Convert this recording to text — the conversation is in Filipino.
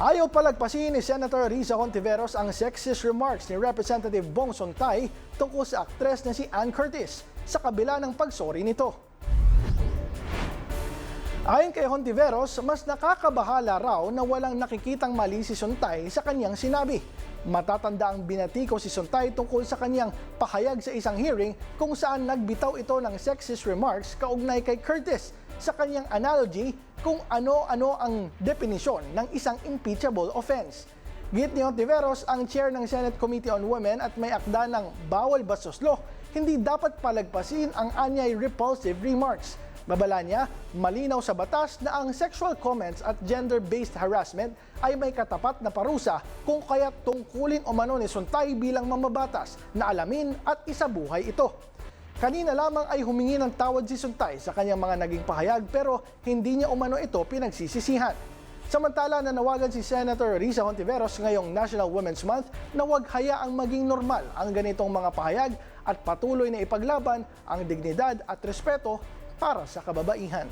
Ayaw palagpasin ni Senator Risa Hontiveros ang sexist remarks ni Representative Bong Sontay tungkol sa aktres na si Ann Curtis sa kabila ng pagsori nito. Ayon kay Hontiveros, mas nakakabahala raw na walang nakikitang mali si Sontay sa kanyang sinabi. Matatanda ang binatiko si Sontay tungkol sa kanyang pahayag sa isang hearing kung saan nagbitaw ito ng sexist remarks kaugnay kay Curtis sa kanyang analogy kung ano-ano ang definisyon ng isang impeachable offense. Git ni Hontiveros, ang chair ng Senate Committee on Women at may akda ng bawal bastos law, hindi dapat palagpasin ang anyay repulsive remarks. Babala niya, malinaw sa batas na ang sexual comments at gender-based harassment ay may katapat na parusa kung kaya't tungkulin umano ni Sontay bilang mamabatas na alamin at isabuhay ito. Kanina lamang ay humingi ng tawad si Sontay sa kanyang mga naging pahayag pero hindi niya umano ito pinagsisisihan. Samantala nanawagan si Senator Risa Hontiveros ngayong National Women's Month na huwag hayaang maging normal ang ganitong mga pahayag at patuloy na ipaglaban ang dignidad at respeto para sa kababaihan.